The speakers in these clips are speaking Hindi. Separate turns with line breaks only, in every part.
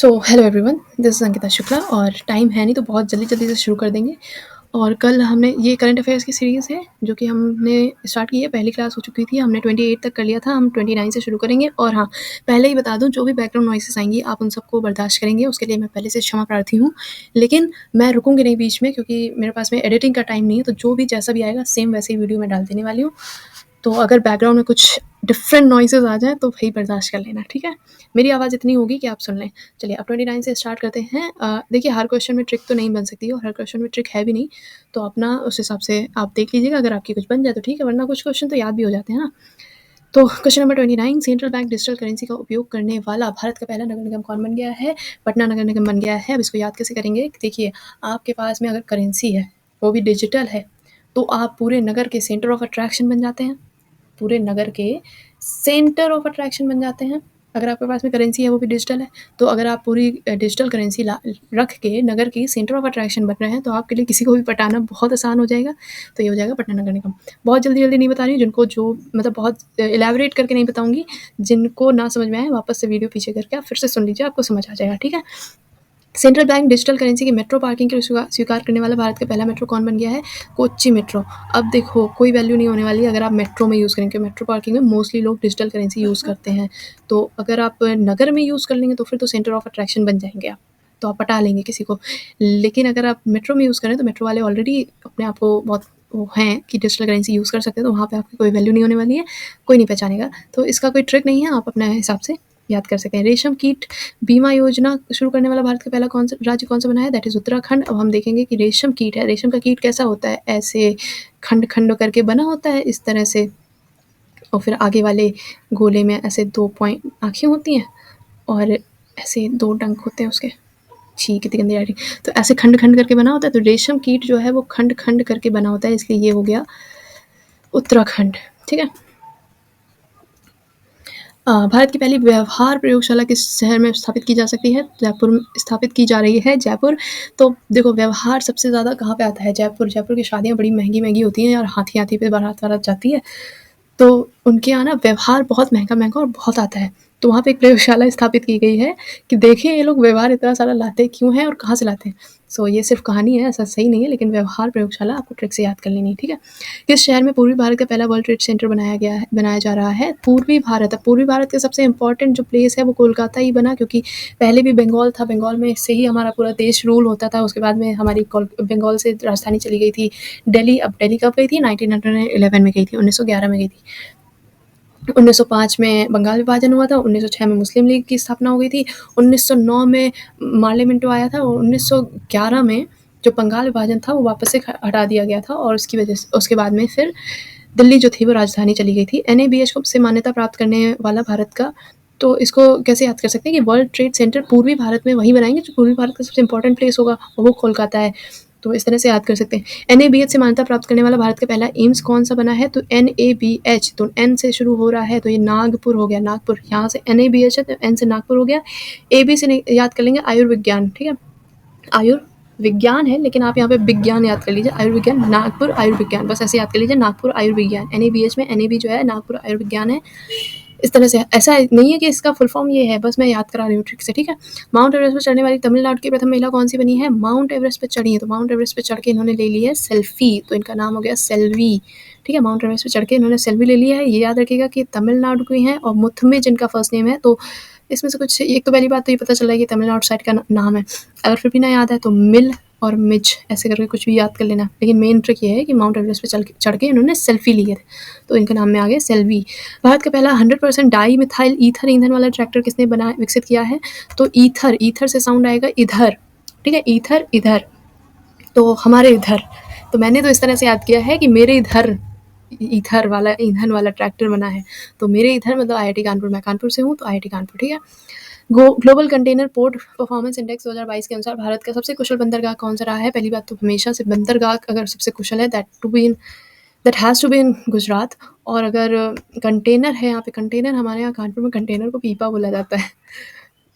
So hello everyone, this is Ankita Shukla और टाइम है नहीं तो बहुत जल्दी से शुरू कर देंगे। और कल हमने ये करंट अफेयर्स की सीरीज़ है जो कि हमने स्टार्ट की है। पहली क्लास हो चुकी थी, हमने 28 तक कर लिया था, हम 29 से शुरू करेंगे। और हाँ, पहले ही बता दूं, जो भी बैकग्राउंड नॉइसेस आएंगी आप उन सबको बर्दाश्त करेंगे, उसके लिए मैं पहले से क्षमा प्रार्थी हूँ। लेकिन मैं रुकूंगी नहीं बीच में, क्योंकि मेरे पास में एडिटिंग का टाइम नहीं है। तो जो भी जैसा भी आएगा सेम वैसे ही वीडियो में डाल देने वाली हूँ। तो अगर बैकग्राउंड में कुछ डिफरेंट नॉइसेस आ जाए तो भाई बर्दाश्त कर लेना, ठीक है। मेरी आवाज़ इतनी होगी कि आप सुन लें। चलिए अब 29 से स्टार्ट करते हैं। देखिए, हर क्वेश्चन में ट्रिक तो नहीं बन सकती और हर क्वेश्चन में ट्रिक है भी नहीं। तो अपना उस हिसाब से आप देख लीजिएगा, अगर आपकी कुछ बन जाए तो ठीक है, वरना कुछ क्वेश्चन तो याद भी हो जाते हैं ना। तो question number 29, central bank digital currency का उपयोग करने वाला भारत का पहला नगर निगम कौन बन गया है? पटना नगर निगम बन गया है। अब इसको याद कैसे करेंगे? देखिए, आपके पास में अगर करेंसी है, वो भी डिजिटल है, तो आप पूरे नगर के सेंटर ऑफ अट्रैक्शन बन जाते हैं। पूरे नगर के सेंटर ऑफ अट्रैक्शन बन जाते हैं। अगर आपके पास में करेंसी है, वो भी डिजिटल है, तो अगर आप पूरी डिजिटल करेंसी रख के नगर की सेंटर ऑफ अट्रैक्शन बन रहे हैं, तो आपके लिए किसी को भी पटाना बहुत आसान हो जाएगा। तो ये हो जाएगा पटना नगर निगम। बहुत जल्दी नहीं बता रही हूँ, जिनको जो मतलब बहुत इलेबोरेट करके नहीं बताऊंगी। जिनको ना समझ में आए वापस से वीडियो पीछे करके आप फिर से सुन लीजिए, आपको समझ आ जाएगा, ठीक है। सेंट्रल बैंक डिजिटल करेंसी की मेट्रो पार्किंग के लिए स्वीकार करने वाला भारत का पहला मेट्रो कौन बन गया है? कोच्चि मेट्रो। अब देखो, कोई वैल्यू नहीं होने वाली अगर आप मेट्रो में यूज़ करेंगे। मेट्रो पार्किंग में मोस्टली लोग डिजिटल करेंसी यूज़ करते हैं। तो अगर आप नगर में यूज़ कर लेंगे तो फिर तो सेंटर ऑफ अट्रैक्शन बन जाएंगे आप, तो आप पटा लेंगे किसी को। लेकिन अगर आप मेट्रो में यूज़ करें तो मेट्रो वाले ऑलरेडी अपने आप को बहुत वो हैं कि डिजिटल करेंसी यूज़ कर सकते हैं, तो वहाँ पे आपकी कोई वैल्यू नहीं होने वाली है, कोई नहीं पहचानेगा। तो इसका कोई ट्रिक नहीं है, आप अपने हिसाब से याद कर सकते हैं। रेशम कीट बीमा योजना शुरू करने वाला भारत का पहला राज्य कौन सा बना है? That is Uttarakhand. अब हम देखेंगे कि रेशम कीट है, रेशम का कीट कैसा होता है? ऐसे खंड खंड करके बना होता है इस तरह से, और फिर आगे वाले गोले में ऐसे 2 पॉइंट आँखें होती हैं और ऐसे 2 डंक होते हैं उसके। छी, कितनी गंदी राइटिंग। तो ऐसे खंड खंड करके बना होता है। तो रेशम कीट जो है वो खंड खंड करके बना होता है, इसलिए ये हो गया उत्तराखंड, ठीक है। भारत की पहली व्यवहार प्रयोगशाला किस शहर में स्थापित की जा सकती है? जयपुर में स्थापित की जा रही है, जयपुर। तो देखो, व्यवहार सबसे ज़्यादा कहाँ पे आता है? जयपुर। जयपुर की शादियाँ बड़ी महंगी होती हैं यार, हाथी पे बारात वारात जाती है, तो उनके यहाँ ना व्यवहार बहुत महंगा और बहुत आता है। तो वहाँ पे एक प्रयोगशाला स्थापित की गई है कि देखें ये लोग व्यवहार इतना सारा लाते क्यों हैं और कहाँ से लाते हैं। सो ये सिर्फ कहानी है, ऐसा सही नहीं है, लेकिन व्यवहार प्रयोगशाला आपको ट्रिक से याद कर लेनी है, ठीक है। किस शहर में पूर्वी भारत का पहला वर्ल्ड ट्रेड सेंटर बनाया जा रहा है? पूर्वी भारत। अब पूर्वी भारत का सबसे इंपॉर्टेंट जो प्लेस है वो कोलकाता ही बना, क्योंकि पहले भी बंगाल था, बंगाल में से ही हमारा पूरा देश रूल होता था। उसके बाद में हमारी बंगाल से राजधानी चली गई थी दिल्ली। अब दिल्ली कब गई थी? 1911 में गई थी, 1911 में गई थी। 1905 में बंगाल विभाजन हुआ था, 1906 में मुस्लिम लीग की स्थापना हो गई थी, 1909 में मार्ले मिंटो आया था, और 1911 में जो बंगाल विभाजन था वो वापस से हटा दिया गया था, और उसकी वजह से उसके बाद में फिर दिल्ली जो थी वो राजधानी चली गई थी। NABH को से मान्यता प्राप्त करने वाला भारत का, तो इसको कैसे याद कर सकते हैं कि वर्ल्ड ट्रेड सेंटर पूर्वी भारत में वही बनाएंगे जो पूर्वी भारत का सबसे इंपॉर्टेंट प्लेस होगा, और वो कोलकाता है। तो इस तरह से याद कर सकते हैं। NABH से मान्यता प्राप्त करने वाला भारत का पहला एम्स कौन सा बना है? तो NABH, तो N से शुरू हो रहा है, तो ये नागपुर हो गया, नागपुर। यहाँ से NABH है तो N से नागपुर हो गया। AB से याद कर लेंगे आयुर्विज्ञान, ठीक है। आयुर्विज्ञान है, लेकिन आप यहाँ पे विज्ञान याद कर लीजिए, आयुर्विज्ञान, नागपुर आयुर्विज्ञान, बस ऐसे याद कर लीजिए, नागपुर आयुर्विज्ञान। NABH में NAB जो है नागपुर आयुर्विज्ञान है। इस तरह से, ऐसा नहीं है कि इसका फुल फॉर्म ये है, बस मैं याद करा रही हूँ ट्रिक से, ठीक है। माउंट एवरेस्ट पर चढ़ने वाली तमिलनाडु की प्रथम महिला कौन सी बनी है? माउंट एवरेस्ट पर चढ़ी है, तो माउंट एवरेस्ट पर चढ़ के इन्होंने ले ली है सेल्फी, तो इनका नाम हो गया सेल्वी, ठीक है। माउंट एवरेस्ट पर चढ़ के इन्होंने सेल्फी ले लिया है। ये याद रखिएगा कि तमिलनाडु की है और मुथमे जिनका फर्स्ट नेम है। तो इसमें से कुछ एक, तो पहली बात तो ये पता चल रहा है कि तमिलनाडु साइड का नाम है। अगर फिर भी ना याद है तो मिल और मिज ऐसे करके कुछ भी याद कर लेना, लेकिन मेन ट्रिक ये है कि माउंट एवरेस्ट पे चढ़ के इन्होंने सेल्फी ली है, तो इनके नाम में आ गया सेल्वी। भारत का पहला 100% डाई मिथाइल ईथर ईंधन वाला ट्रैक्टर किसने विकसित किया है? तो ईथर से साउंड आएगा इधर, ठीक है, ईथर इधर, तो हमारे इधर। तो मैंने तो इस तरह से याद किया है कि मेरे इधर ईथर वाला ईंधन वाला ट्रैक्टर बना है, तो मेरे इधर मतलब IIT कानपुर, मैं कानपुर से हूँ तो IIT कानपुर, ठीक है। Global container port performance index 2022 के अनुसार भारत का सबसे कुशल बंदरगाह कौन सा रहा है? पहली बात तो हमेशा से बंदरगाह अगर सबसे कुशल है, that has to be in Gujarat. और अगर कंटेनर है यहाँ पे, कंटेनर हमारे यहाँ कानपुर में कंटेनर को पीपा बोला जाता है।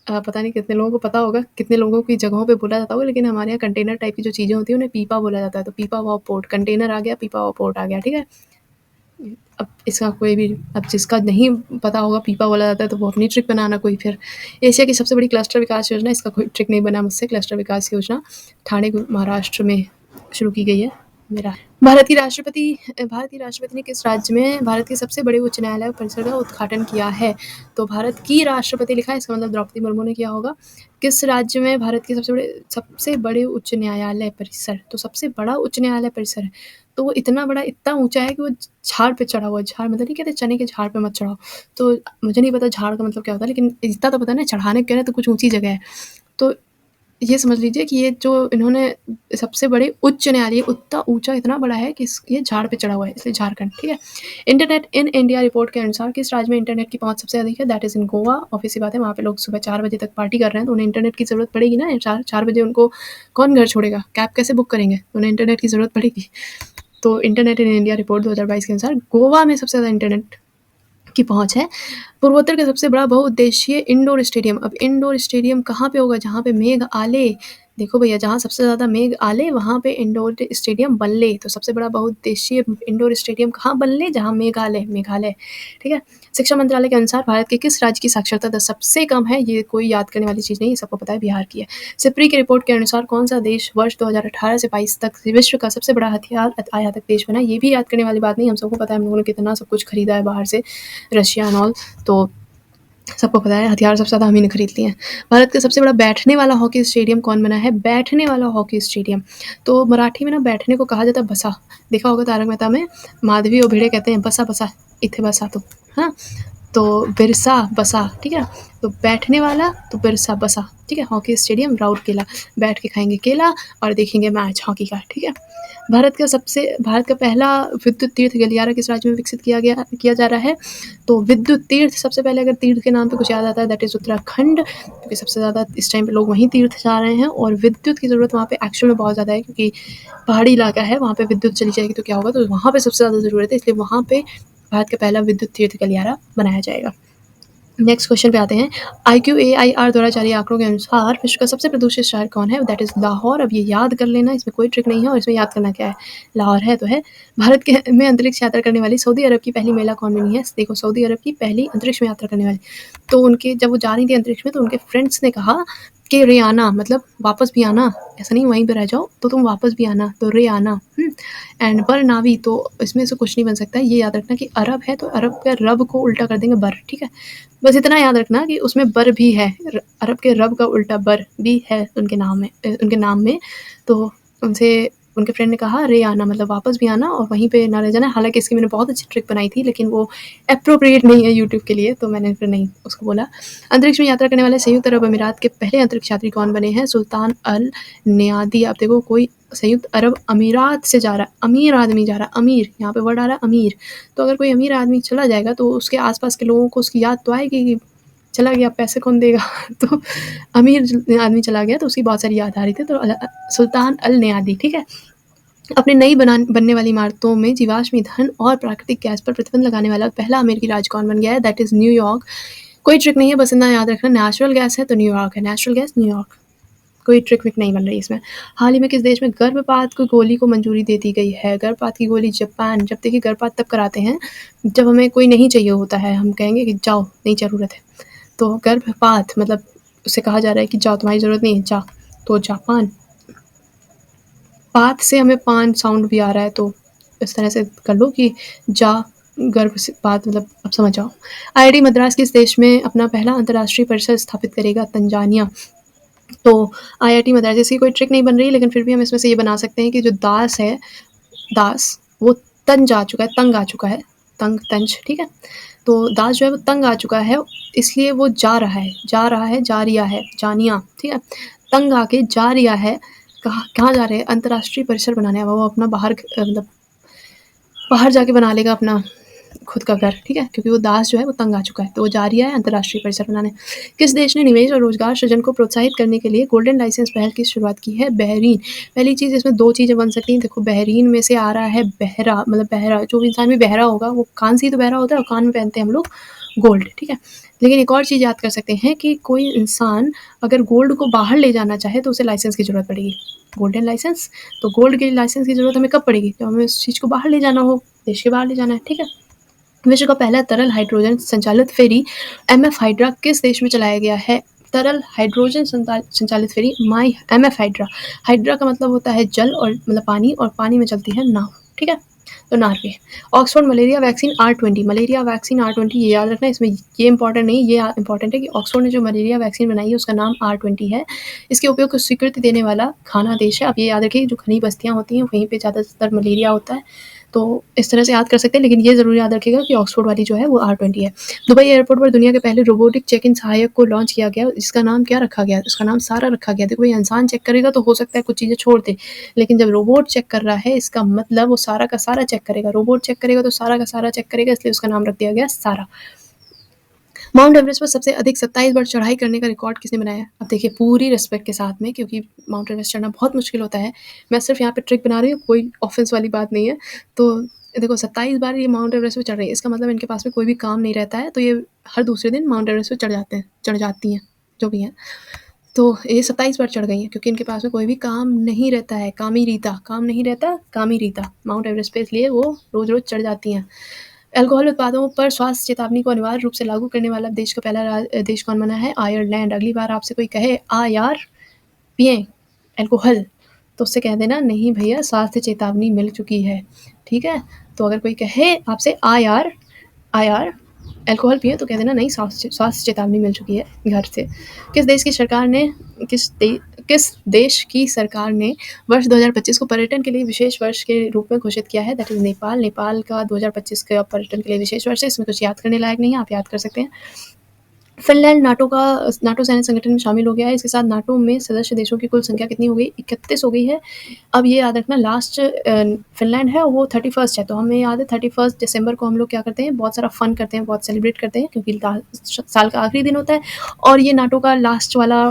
पता नहीं कितने लोगों को पता होगा, कितने लोगों की जगहों पे बोला जाता होगा, लेकिन हमारे यहाँ कंटेनर टाइप की जो चीज़ें होती हैं उन्हें पीपा बोला जाता है। तो पीपा वाव पोर्ट, कंटेनर आ गया, पीपा वाव पोर्ट आ गया, ठीक है। अब इसका कोई भी, अब जिसका नहीं पता होगा पीपा बोला जाता है तो वो अपनी ट्रिक बनाना कोई फिर। एशिया की सबसे बड़ी क्लस्टर विकास योजना, इसका कोई ट्रिक नहीं बना मुझसे। क्लस्टर विकास योजना ठाणे महाराष्ट्र में शुरू की गई है। मेरा भारत की राष्ट्रपति ने किस राज्य में भारत के सबसे बड़े उच्च न्यायालय परिसर का उद्घाटन किया है? तो भारत की राष्ट्रपति लिखा है, इसका मतलब द्रौपदी मुर्मू ने किया होगा। किस राज्य में भारत के सबसे बड़े उच्च न्यायालय परिसर, तो सबसे बड़ा उच्च न्यायालय परिसर है तो वो इतना बड़ा, इतना ऊंचा है कि वो झाड़ पे चढ़ा हुआ है। झाड़ मतलब नहीं कहते चने के झाड़ पे मत चढ़ाओ, तो मुझे नहीं पता झाड़ का मतलब क्या होता है, लेकिन इतना तो पता है ना, चढ़ाने कह रहे हैं तो कुछ ऊंची जगह है। तो ये समझ लीजिए कि ये जो इन्होंने सबसे बड़े उच्च न्यायालय, उतना ऊंचा इतना बड़ा है कि ये झाड़ पे चढ़ा हुआ है, इसलिए झारखंड। ठीक है। इंटरनेट इन इंडिया रिपोर्ट के अनुसार किस राज्य में इंटरनेट की पहुंच सबसे अधिक है? That is in Goa. Obvious सी बात है, वहाँ पे लोग सुबह 4 बजे तक पार्टी कर रहे हैं तो उन्हें इंटरनेट की जरूरत पड़ेगी ना। 4 बजे उनको कौन घर छोड़ेगा, कैब कैसे बुक करेंगे, उन्हें इंटरनेट की जरूरत पड़ेगी। तो इंटरनेट इन इंडिया रिपोर्ट 2022 के अनुसार गोवा में सबसे ज़्यादा इंटरनेट की पहुंच है। पूर्वोत्तर का सबसे बड़ा बहुउद्देशीय इंडोर स्टेडियम, अब इंडोर स्टेडियम कहाँ पे होगा? जहाँ पे मेघ आले, देखो भैया, जहाँ सबसे ज़्यादा मेघ आले वहाँ पे इंडोर स्टेडियम बनले। तो सबसे बड़ा बहुउद्देशीय इंडोर स्टेडियम कहाँ बनले? जहाँ मेघ आले, मेघालय। ठीक है। शिक्षा मंत्रालय के अनुसार भारत के किस राज्य की साक्षरता दर सबसे कम है? ये कोई याद करने वाली चीज़ नहीं है, सबको पता है, बिहार की है। सिप्री की रिपोर्ट के अनुसार कौन सा देश वर्ष 2018 से 22 तक विश्व का सबसे बड़ा हथियार आयातक देश बना? ये भी याद करने वाली बात नहीं, हम सबको पता है हम लोगों ने कितना सब कुछ खरीदा है बाहर से, रशिया एंड ऑल। तो सबको पता है हथियार सबसे ज़्यादा हम ही ने खरीद लिए हैं। भारत का सबसे बड़ा बैठने वाला हॉकी स्टेडियम कौन बना है? बैठने वाला हॉकी स्टेडियम, तो मराठी में ना बैठने को कहा जाता है बसा। देखा होगा तारक मेहता में, माधवी और भिड़े कहते हैं बसा बसा, इथे बसा। तो हाँ, तो बिरसा बसा। ठीक है। तो बैठने वाला तो बिरसा बसा। ठीक है। हॉकी स्टेडियम राउरकेला, बैठ के खाएंगे केला और देखेंगे मैच हॉकी का। ठीक है। भारत का पहला विद्युत तीर्थ गलियारा किस राज्य में विकसित किया जा रहा है? तो विद्युत तीर्थ, सबसे पहले अगर तीर्थ के नाम पे कुछ याद आता है दैट इज उत्तराखंड, क्योंकि सबसे ज़्यादा इस टाइम पे लोग वहीं तीर्थ जा रहे हैं। और विद्युत की ज़रूरत वहाँ पे एक्चुअल में बहुत ज़्यादा है, क्योंकि पहाड़ी इलाका है, वहाँ पे विद्युत चली जाएगी तो क्या होगा, तो वहाँ पे सबसे ज़्यादा ज़रूरत है, इसलिए वहाँ पे भारत का पहला विद्युत तीर्थ गलियारा बनाया जाएगा। नेक्स्ट क्वेश्चन पे आते हैं। IQAIR द्वारा जारी आंकड़ों के अनुसार विश्व का सबसे प्रदूषित शहर कौन है? That is Lahore. अब ये याद कर लेना, इसमें कोई ट्रिक नहीं है, और इसमें याद करना क्या है, लाहौर है तो है। भारत के में अंतरिक्ष यात्रा करने वाली सऊदी अरब की पहली महिला कौन बनी है? देखो, सऊदी अरब की पहली अंतरिक्ष में यात्रा करने वाली, तो उनके जब वो जा रही थी अंतरिक्ष में तो उनके फ्रेंड्स ने कहा कि रे आना, मतलब वापस भी आना, ऐसा नहीं वहीं पे रह जाओ, तो तुम वापस भी आना, तो रे आना। एंड बर नावी, तो इसमें से कुछ नहीं बन सकता, ये याद रखना कि अरब है तो अरब के रब को उल्टा कर देंगे बर। ठीक है। बस इतना याद रखना कि उसमें बर भी है, अरब के रब का उल्टा बर भी है उनके नाम में। तो उनसे उनके फ्रेंड ने कहा रे आना, मतलब वापस भी आना और वहीं पे ना रह जाना। हालांकि इसकी मैंने बहुत अच्छी ट्रिक बनाई थी, लेकिन वो अप्रोप्रिएट नहीं है यूट्यूब के लिए, तो मैंने फिर नहीं उसको बोला। अंतरिक्ष में यात्रा करने वाले संयुक्त अरब अमीरात के पहले अंतरिक्ष यात्री कौन बने हैं? सुल्तान अल नियादी। आप देखो, कोई संयुक्त अरब अमीरात से जा रहा है, अमीर आदमी जा रहा है, अमीर, यहाँ पे वर्ड आ रहा है अमीर। तो अगर कोई अमीर आदमी चला जाएगा तो उसके आसपास के लोगों को उसकी याद तो आएगी कि चला गया, पैसे कौन देगा तो अमीर आदमी चला गया तो उसकी बहुत सारी याद आ रही थी, तो सुल्तान अल नियादी। ठीक है। अपने नई बनने वाली इमारतों में जीवाश्म ईंधन और प्राकृतिक गैस पर प्रतिबंध लगाने वाला पहला अमेरिकी राज्य कौन बन गया है? That is New York. कोई ट्रिक नहीं है, बस इतना याद रखना, नेचुरल गैस है तो न्यूयॉर्क है, नेचुरल गैस न्यूयॉर्क, कोई ट्रिक विक नहीं बन रही इसमें। हाल ही में किस देश में गर्भपात को गोली को मंजूरी दे दी गई है? गर्भपात की गोली जापान। जब देखिए गर्भपात तब कराते हैं जब हमें कोई नहीं चाहिए होता है, हम कहेंगे कि जाओ नहीं ज़रूरत है, तो गर्भपात मतलब उसे कहा जा रहा है कि जाओ तुम्हारी ज़रूरत नहीं है, जा। तो जापान, पात से हमें पान साउंड भी आ रहा है, तो इस तरह से कर लो कि जा गर्भ से बात, मतलब अब समझ जाओ। IIT मद्रास किस देश में अपना पहला अंतर्राष्ट्रीय परिसर स्थापित करेगा? तंजानिया। तो IIT मद्रास, इसकी कोई ट्रिक नहीं बन रही, लेकिन फिर भी हम इसमें से ये बना सकते हैं कि जो दास है, दास वो तंज आ चुका है, तंग आ चुका है, तंग तंज। ठीक है। तो दास जो है वो तंग आ चुका है, इसलिए वो जा रहा है, जा रिया है, जानिया। ठीक है। तंग आके जा रिया है, कहाँ जा रहे हैं? अंतर्राष्ट्रीय परिसर बनाने। वो अपना मतलब बाहर जाके बना लेगा अपना खुद का घर। ठीक है। क्योंकि वो दास जो है वो तंग आ चुका है, तो वो जा रही है अंतर्राष्ट्रीय परिसर बनाने। किस देश ने निवेश और रोजगार सृजन को प्रोत्साहित करने के लिए गोल्डन लाइसेंस पहल की शुरुआत की है? बहरीन। पहली चीज़, इसमें दो चीज़ें बन सकती हैं। देखो, बहरीन में से आ रहा है बहरा, मतलब बहरा, जो इंसान भी बहरा होगा वो कान से ही तो बहरा होता है, और कान में पहनते हैं हम लोग गोल्ड। ठीक है। लेकिन एक और चीज़ याद कर सकते हैं कि कोई इंसान अगर गोल्ड को बाहर ले जाना चाहे तो उसे लाइसेंस की ज़रूरत पड़ेगी, गोल्डन लाइसेंस। तो गोल्ड के लाइसेंस की ज़रूरत हमें कब पड़ेगी? जब हमें उस चीज़ को बाहर ले जाना हो, देश के बाहर ले जाना है, ठीक है। विश्व का पहला तरल हाइड्रोजन संचालित फेरी एमएफ हाइड्रा किस देश में चलाया गया है? तरल हाइड्रोजन संचालित फेरी माई एमएफ हाइड्रा। हाइड्रा का मतलब होता है जल और मतलब पानी, और पानी में चलती है नाव, ठीक है। तो Norway. Oxford malaria vaccine R20, malaria vaccine R20 ये याद रखना, इसमें ये इंपॉर्टेंट नहीं, ये इंपॉर्टेंट है कि ऑक्सफोर्ड ने जो मलेरिया वैक्सीन बनाई है उसका नाम R20 है। इसके उपयोग को स्वीकृति देने वाला खाना देश है। आप ये याद रखिए, जो घनी बस्तियाँ होती हैं वहीं पे ज़्यादातर मलेरिया होता है, तो इस तरह से याद कर सकते हैं, लेकिन ये ज़रूर याद रखिएगा कि ऑक्सफोर्ड वाली जो है वो R20 है। दुबई एयरपोर्ट पर दुनिया के पहले रोबोटिक चेक इन सहायक को लॉन्च किया गया, इसका नाम क्या रखा गया? इसका नाम सारा रखा गया। देखो, ये इंसान चेक करेगा तो हो सकता है कुछ चीज़ें छोड़ दे, लेकिन जब रोबोट चेक कर रहा है इसका मतलब वो सारा का सारा चेक करेगा। रोबोट चेक करेगा तो सारा का सारा चेक करेगा, इसलिए उसका नाम रख दिया गया सारा। माउंट एवरेस्ट पर सबसे अधिक 27 बार चढ़ाई करने का रिकॉर्ड किसने बनाया? अब देखिए, पूरी रिस्पेक्ट के साथ में, क्योंकि माउंट एवरेस्ट चढ़ना बहुत मुश्किल होता है, मैं सिर्फ यहाँ पे ट्रिक बना रही हूँ, कोई ऑफेंस वाली बात नहीं है। तो देखो, 27 बार ये माउंट एवरेस्ट पे चढ़ रही है, इसका मतलब इनके पास में कोई भी काम नहीं रहता है, तो ये हर दूसरे दिन माउंट एवरेस्ट पे चढ़ जाती हैं, जो भी हैं। तो ये 27 बार चढ़ गई हैं, क्योंकि इनके पास में कोई भी काम नहीं रहता है। काम नहीं रहता, काम ही रीता माउंट एवरेस्ट पे, इसलिए वो रोज रोज चढ़ जाती हैं। अल्कोहल उत्पादों पर स्वास्थ्य चेतावनी को अनिवार्य रूप से लागू करने वाला देश का पहला देश कौन बना है? आयरलैंड। अगली बार आपसे कोई कहे आ यार पिए अल्कोहल, तो उससे कह देना नहीं भैया, स्वास्थ्य चेतावनी मिल चुकी है, ठीक है। तो अगर कोई कहे आपसे आ यार अल्कोहल पिए, तो कह देना नहीं, स्वास्थ्य चेतावनी मिल चुकी है घर से। किस देश की सरकार ने किस देश की सरकार ने वर्ष 2025 को पर्यटन के लिए विशेष वर्ष के रूप में घोषित किया है? That is Nepal. नेपाल का 2025 का पर्यटन के लिए विशेष वर्ष है, इसमें कुछ याद करने लायक नहीं है, आप याद कर सकते हैं। फिनलैंड नाटो सैन्य संगठन में शामिल हो गया है। इसके साथ नाटो में सदस्य देशों की कुल संख्या कितनी हो गई? 31 हो गई है। अब ये याद रखना, लास्ट फिनलैंड है वो 31 है, तो हमें याद है 31 दिसंबर को हम लोग क्या करते हैं, बहुत सारा फन करते हैं, बहुत सेलिब्रेट करते हैं, क्योंकि साल का आखिरी दिन होता है, और ये नाटो का लास्ट वाला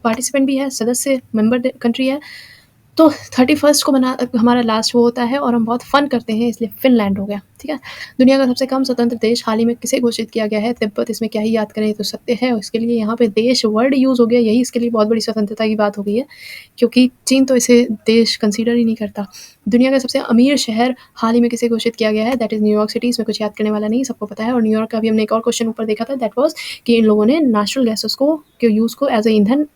पार्टिसिपेंट भी है, सदस्य मेंबर कंट्री है। तो 31 को हमारा लास्ट वो होता है, और हम बहुत फन करते हैं, इसलिए फिनलैंड हो गया, ठीक है। दुनिया का सबसे कम स्वतंत्र देश हाल ही में किसे घोषित किया गया है? तिब्बत। इसमें क्या ही याद करें, तो सत्य है, इसके लिए यहाँ पे देश वर्ड यूज़ हो गया, यही इसके लिए बहुत बड़ी स्वतंत्रता की बात हो गई है, क्योंकि चीन तो इसे देश कंसीडर ही नहीं करता। दुनिया का सबसे अमीर शहर हाल ही में किसे घोषित किया गया है? That is New York city. इसमें कुछ याद करने वाला नहीं, सबको पता है। और न्यूयॉर्क का भी हमने एक और क्वेश्चन ऊपर देखा था, दैट वॉज कि इन लोगों ने नेचुरल गैसेस को के यूज़ को एज ए ईंधन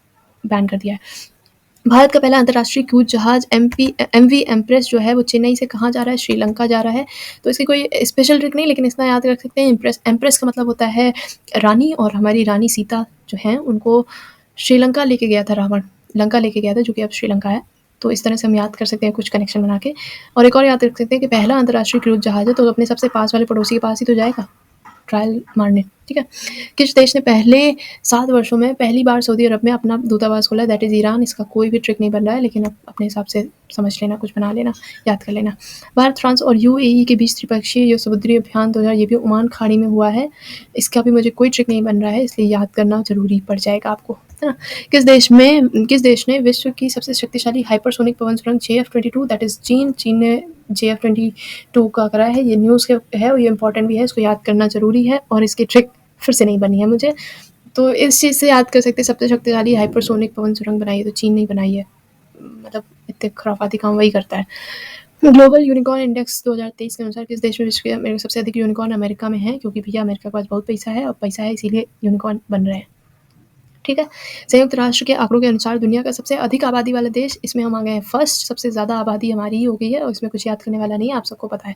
बैन कर दिया है। भारत का पहला अंतर्राष्ट्रीय क्रूज जहाज MV एम्प्रेस जो है वो चेन्नई से कहाँ जा रहा है? श्रीलंका जा रहा है। तो इसकी कोई स्पेशल ट्रिक नहीं, लेकिन इतना याद रख सकते हैं, एम्प्रेस का मतलब होता है रानी, और हमारी रानी सीता जो है उनको श्रीलंका लेके गया था रावण, लंका लेके गया था, जो कि अब श्रीलंका है। तो इस तरह से हम याद कर सकते हैं कुछ कनेक्शन बना के। और एक और याद रख सकते हैं कि पहला अंतर्राष्ट्रीय क्रूज जहाज है, तो अपने सबसे पास वाले पड़ोसी के पास ही तो जाएगा ट्रायल मारने, ठीक है। किस देश ने पहले 7 वर्षों में पहली बार सऊदी अरब में अपना दूतावास खोला? That is Iran. इसका कोई भी ट्रिक नहीं बन रहा है, लेकिन आप अपने हिसाब से समझ लेना, कुछ बना लेना, याद कर लेना। भारत, फ्रांस और UAE के बीच त्रिपक्षीय जो समुद्री अभियान 2000, ये भी ओमान खाड़ी में हुआ है। इसका भी मुझे कोई ट्रिक नहीं बन रहा है, इसलिए याद करना ज़रूरी पड़ जाएगा आपको, है ना। किस देश ने विश्व की सबसे शक्तिशाली हाइपरसोनिक पवन सुरंग JF-22, दैट इज़ चीन ने JF-22 का करा है। ये न्यूज़ के है और ये इंपॉर्टेंट भी है, इसको याद करना ज़रूरी है, और इसकी ट्रिक फिर से नहीं बनी है मुझे, तो इस चीज़ से याद कर सकते हैं, सबसे शक्तिशाली हाइपरसोनिक पवन सुरंग बनाई है तो चीन नहीं बनाई है, मतलब इतने खुराफाती काम वही करता है। ग्लोबल यूनिकॉर्न इंडेक्स 2023 के अनुसार किस देश में विश्व के सबसे अधिक यूनिकॉर्न? अमेरिका में है, क्योंकि भैया अमेरिका के पास बहुत पैसा है, और पैसा है इसीलिए यूनिकॉर्न बन रहे हैं, ठीक है। संयुक्त राष्ट्र के आंकड़ों के अनुसार दुनिया का सबसे अधिक आबादी वाला देश, इसमें हम आ गए हैं फर्स्ट, सबसे ज़्यादा आबादी हमारी ही हो गई है, और इसमें कुछ याद करने वाला नहीं है, आप सबको पता है।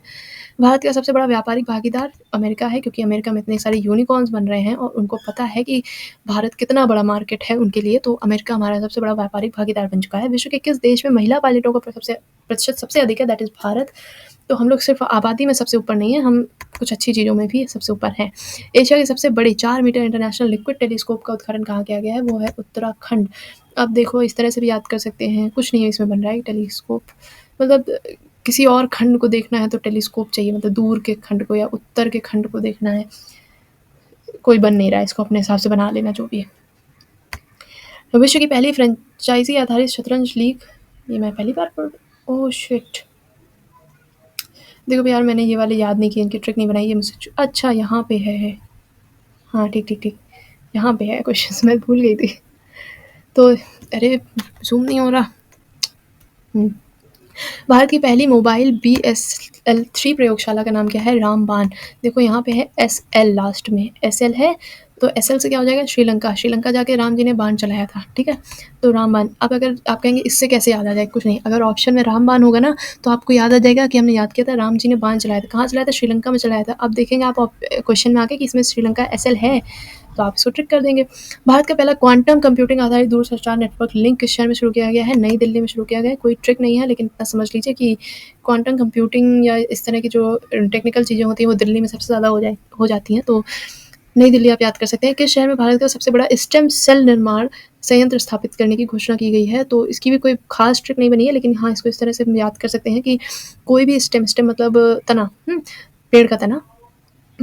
भारत का सबसे बड़ा व्यापारिक भागीदार अमेरिका है, क्योंकि अमेरिका में इतने सारे यूनिकॉर्न्स बन रहे हैं, और उनको पता है कि भारत कितना बड़ा मार्केट है उनके लिए, तो अमेरिका हमारा सबसे बड़ा व्यापारिक भागीदार बन चुका है। विश्व के किस देश में महिला पायलटों का प्रतिशत सबसे अधिक है? That is Bharat. तो हम लोग सिर्फ आबादी में सबसे ऊपर नहीं है, हम कुछ अच्छी चीज़ों में भी सबसे ऊपर हैं। एशिया के सबसे बड़े 4 मीटर इंटरनेशनल लिक्विड टेलीस्कोप का उद्घाटन कहाँ किया गया है? वो है उत्तराखंड। अब देखो, इस तरह से भी याद कर सकते हैं, कुछ नहीं है इसमें बन रहा है टेलीस्कोप, मतलब किसी और खंड को देखना है तो टेलीस्कोप चाहिए, मतलब दूर के खंड को या उत्तर के खंड को देखना है, कोई बन नहीं रहा है, इसको अपने हिसाब से बना लेना जो भी है। विश्व की पहली फ्रेंचाइजी आधारित शतरंज लीग, ये मैं पहली बार पढ़, ओह शिट, देखो यार मैंने ये वाले याद नहीं किए, इनकी ट्रिक नहीं बनाई, ये मुझसे अच्छा यहाँ पे है, हाँ ठीक ठीक ठीक, यहाँ पे है क्वेश्चन, मैं भूल गई थी, तो अरे जूम नहीं हो रहा। भारत की पहली मोबाइल BSL-3 प्रयोगशाला का नाम क्या है? रामबाण। देखो यहाँ पे है SL लास्ट में, SL है तो SL से क्या हो जाएगा? श्रीलंका। श्रीलंका जाके राम जी ने बाण चलाया था, ठीक है? तो रामबाण। अब अगर आप कहेंगे इससे कैसे याद आ जाए? कुछ नहीं, अगर ऑप्शन में रामबाण होगा ना तो आपको याद आ जाएगा कि हमने याद किया था राम जी ने बाण चलाया था। कहाँ चलाया था? श्रीलंका में चलाया था। अब देखेंगे आप क्वेश्चन में आके कि इसमें श्रीलंका SL है तो आप इसको ट्रिक कर देंगे। भारत का पहला क्वांटम कंप्यूटिंग आधारित दूरसंचार नेटवर्क लिंक किस शहर में शुरू किया गया है? नई दिल्ली में शुरू किया गया है। कोई ट्रिक नहीं है, लेकिन इतना समझ लीजिए कि क्वांटम कंप्यूटिंग या इस तरह की जो टेक्निकल चीज़ें होती हैं वो दिल्ली में सबसे ज़्यादा हो जाती हैं। तो नई दिल्ली आप याद कर सकते हैं। किस शहर में भारत का सबसे बड़ा स्टेम सेल निर्माण संयंत्र स्थापित करने की घोषणा की गई है? तो इसकी भी कोई खास ट्रिक नहीं बनी है, लेकिन हाँ, इसको इस तरह से हम याद कर सकते हैं कि कोई भी स्टेम मतलब तना, पेड़ का तना,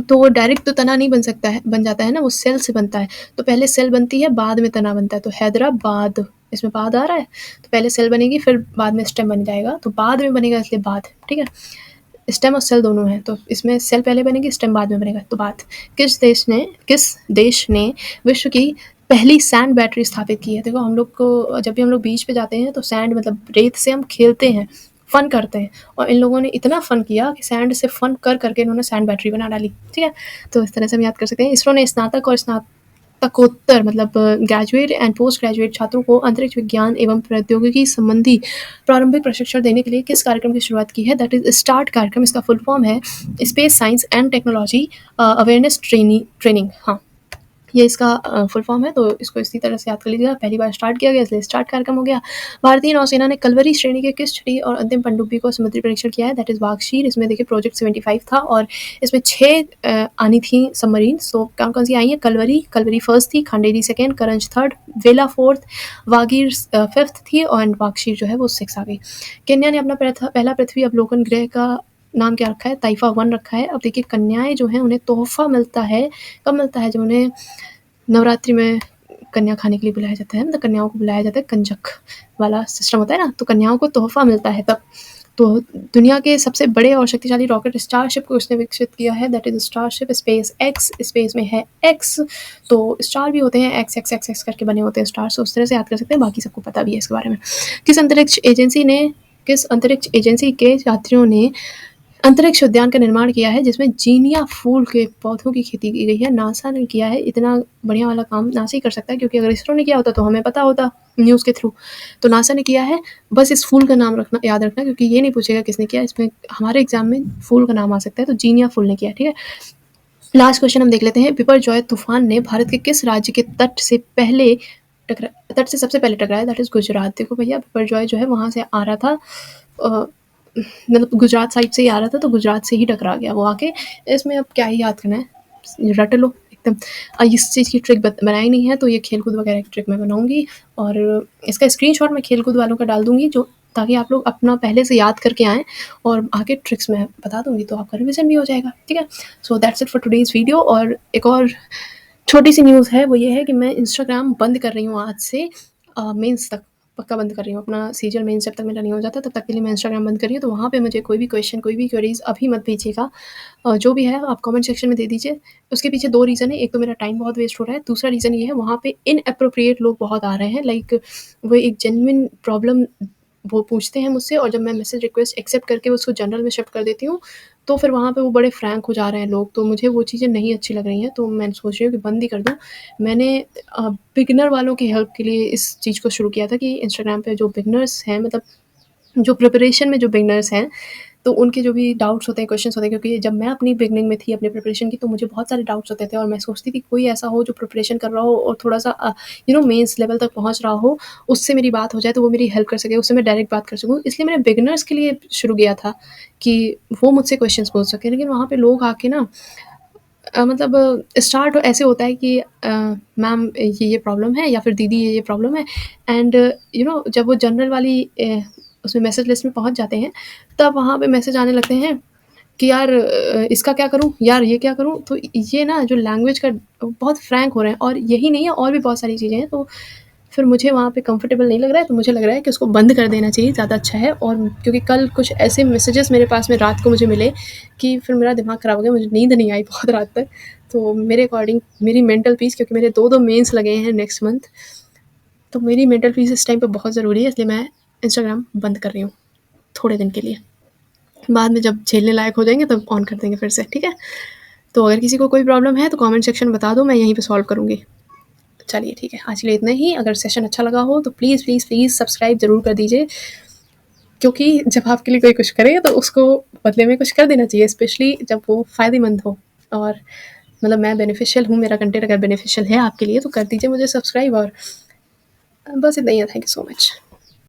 तो वो डायरेक्ट तो तना नहीं बन सकता है, बन जाता है ना, वो सेल से बनता है। तो पहले सेल बनती है, बाद में तना बनता है। तो हैदराबाद, इसमें बाद आ रहा है, तो पहले सेल बनेगी फिर बाद में स्टेम बन जाएगा, तो बाद में बनेगा इसलिए बाद, ठीक है? स्टेम और सेल दोनों हैं, तो इसमें सेल पहले बनेगी, स्टेम बाद में बनेगा, तो बाद। किस देश ने विश्व की पहली सैंड बैटरी स्थापित की है? देखो हम लोग को जब भी हम लोग बीच पे जाते हैं तो सैंड मतलब रेत से हम खेलते हैं, फन करते हैं, और इन लोगों ने इतना फन किया कि सैंड से फन कर करके इन्होंने सैंड बैटरी बना डाली, ठीक है? तो इस तरह से हम याद कर सकते हैं। इसरो ने स्नातक और स्नातकोत्तर मतलब ग्रेजुएट एंड पोस्ट ग्रेजुएट छात्रों को अंतरिक्ष विज्ञान एवं प्रौद्योगिकी संबंधी प्रारंभिक प्रशिक्षण देने के लिए किस कार्यक्रम की शुरुआत की है? दैट इज स्टार्ट कार्यक्रम। इसका फुल फॉर्म है space science and technology awareness training. हाँ, ये इसका फुल फॉर्म है, तो इसको इसी तरह से याद कर लीजिएगा। पहली बार स्टार्ट किया गया इसलिए स्टार्ट कार्यक्रम हो गया। भारतीय नौसेना ने कलवरी श्रेणी के किस छठी और अंतिम पनडुब्बी को समुद्री परीक्षण किया है? That is Vagsheer. इसमें देखिए प्रोजेक्ट 75 था और इसमें 6 आनी थी सबमरीन। सो कौन कौन सी आई है? कलवरी फर्स्ट थी, खांडेरी सेकेंड, करंज थर्ड, वेला फोर्थ, वागीर फिफ्थ थी और वागशीर जो है वो 6 आ गई। केन्या ने अपना पहला पृथ्वी अवलोकन ग्रह का नाम क्या रखा है? ताइफा 1 रखा है। अब देखिए कन्याएं जो हैं उन्हें तोहफा मिलता है, कब मिलता है? जब उन्हें नवरात्रि में कन्या खाने के लिए बुलाया जाता है, मतलब कन्याओं को बुलाया जाता है, कंजक वाला सिस्टम होता है ना, तो कन्याओं को तोहफा मिलता है तब। तो दुनिया के सबसे बड़े और शक्तिशाली रॉकेट स्टारशिप को उसने विकसित किया है, that is starship space x. Space में है एक्स, तो स्टार भी होते हैं एक्स एक्स एक्स एक्स करके बने होते हैं स्टार, तो उस तरह से याद कर सकते हैं। बाकी सबको पता भी है इसके बारे में। किस अंतरिक्ष एजेंसी के यात्रियों ने अंतरिक्ष उद्यान का निर्माण किया है जिसमें जीनिया फूल के पौधों की खेती की गई है? नासा ने किया है। इतना बढ़िया वाला काम नासा ही कर सकता है, क्योंकि अगर इसरो ने किया होता तो हमें पता होता न्यूज़ के थ्रू। तो नासा ने किया है। बस इस फूल का नाम रखना, याद रखना, क्योंकि ये नहीं पूछेगा किसने किया, इसमें हमारे एग्जाम में फूल का नाम आ सकता है, तो जीनिया फूल ने किया, ठीक है? लास्ट क्वेश्चन हम देख लेते हैं। बिपरजॉय तूफान ने भारत के किस राज्य के तट से सबसे पहले टकराया? That is Gujarat. देखो भैया, बिपरजॉय जो है वहां से आ रहा था, मतलब गुजरात साइड से ही आ रहा था, तो गुजरात से ही टकरा गया वो आके। इसमें अब क्या ही याद करना है, रट लो एकदम। इस चीज़ की ट्रिक बनाई नहीं है, तो ये खेलकूद वगैरह की ट्रिक मैं बनाऊंगी और इसका स्क्रीनशॉट मैं खेलकूद वालों का डाल दूंगी, जो ताकि आप लोग अपना पहले से याद करके आएँ, और आगे ट्रिक्स मैं बता दूंगी तो आपका रिविजन भी हो जाएगा, ठीक है? So that's it for today's video. और एक और छोटी सी न्यूज़ है, वो ये है कि मैं इंस्टाग्राम बंद कर रही हूँ आज से, मेंस तक पक्का बंद कर रही हूँ। अपना सीरियल मेंस जब तक मेरा नहीं हो जाता तब तक के लिए मैं इंस्टाग्राम बंद कर रही हूँ। तो वहाँ पे मुझे कोई भी क्वेश्चन, कोई भी क्वेरीज अभी मत भेजिएगा। जो भी है आप कमेंट सेक्शन में दे दीजिए। उसके पीछे 2 रीज़न है। एक तो मेरा टाइम बहुत वेस्ट हो रहा है, दूसरा रीज़न ये है वहाँ पे इनएप्रोप्रिएट लोग बहुत आ रहे हैं। लाइक वो एक जेन्युइन प्रॉब्लम वो पूछते हैं मुझसे, और जब मैं मैसेज रिक्वेस्ट एक्सेप्ट करके उसको जनरल में शिफ्ट कर देती हूँ, तो फिर वहाँ पे वो बड़े फ्रैंक हो जा रहे हैं लोग, तो मुझे वो चीज़ें नहीं अच्छी लग रही हैं, तो मैं सोच रही हूँ कि बंद ही कर दूँ। मैंने बिगिनर वालों की हेल्प के लिए इस चीज़ को शुरू किया था कि इंस्टाग्राम पे जो बिगिनर्स हैं, मतलब जो प्रिपरेशन में जो बिगिनर्स हैं, तो उनके जो भी डाउट्स होते हैं, क्वेश्चंस होते हैं, क्योंकि जब मैं अपनी बिगनिंग में थी अपनी प्रिपरेशन की, तो मुझे बहुत सारे डाउट्स होते थे, और मैं सोचती थी कोई ऐसा हो जो प्रिपरेशन कर रहा हो और थोड़ा-सा मेंस लेवल तक पहुँच रहा हो, उससे मेरी बात हो जाए तो वो मेरी हेल्प कर सके, उससे मैं डायरेक्ट बात कर सकूँ। इसलिए मैंने बिगिनर्स के लिए शुरू किया था कि वो मुझसे क्वेश्चंस पूछ सकें। लेकिन वहाँ पे लोग आके ना मतलब स्टार्ट ऐसे होता है कि मैम ये प्रॉब्लम है, या फिर दीदी ये प्रॉब्लम है, एंड जब वो जनरल वाली उसमें मैसेज लिस्ट में पहुँच जाते हैं, तब वहाँ पे मैसेज आने लगते हैं कि यार इसका क्या करूँ? यार ये क्या करूँ? तो ये ना जो लैंग्वेज का बहुत फ्रैंक हो रहे हैं, और यही नहीं है, और भी बहुत सारी चीज़ें हैं। तो फिर मुझे वहाँ पे कंफर्टेबल नहीं लग रहा है, तो मुझे लग रहा है कि उसको बंद कर देना चाहिए, ज़्यादा अच्छा है। और क्योंकि कल कुछ ऐसे मैसेजेस मेरे पास में रात को मुझे मिले कि फिर मेरा दिमाग ख़राब हो गया, मुझे नींद नहीं आई बहुत रात तक। तो मेरे अकॉर्डिंग मेरी मेंटल पीस, क्योंकि मेरे 2-2 मेंस लगे हैं नेक्स्ट मंथ, तो मेरी मेंटल पीस इस टाइम पे बहुत ज़रूरी है, इसलिए मैं इंस्टाग्राम बंद कर रही हूँ। थोड़े दिन के लिए। बाद में जब झेलने लायक हो जाएँगे तब ऑन कर देंगे फिर से, ठीक है? तो अगर किसी को कोई प्रॉब्लम है तो कमेंट सेक्शन में बता दो, मैं यहीं पे सॉल्व करूँगी। चलिए ठीक है, आज के लिए इतना ही। अगर सेशन अच्छा लगा हो तो प्लीज़, प्लीज़, प्लीज़ सब्सक्राइब ज़रूर कर दीजिए, क्योंकि जब आपके लिए कोई कुछ करे तो उसको बदले में कुछ कर देना चाहिए, स्पेशली जब वो फ़ायदेमंद हो। और मतलब मैं बेनिफिशियल हूँ, मेरा कंटेंट अगर बेनिफिशियल है आपके लिए तो कर दीजिए मुझे सब्सक्राइब। और बस इतना ही है। Thank you so much.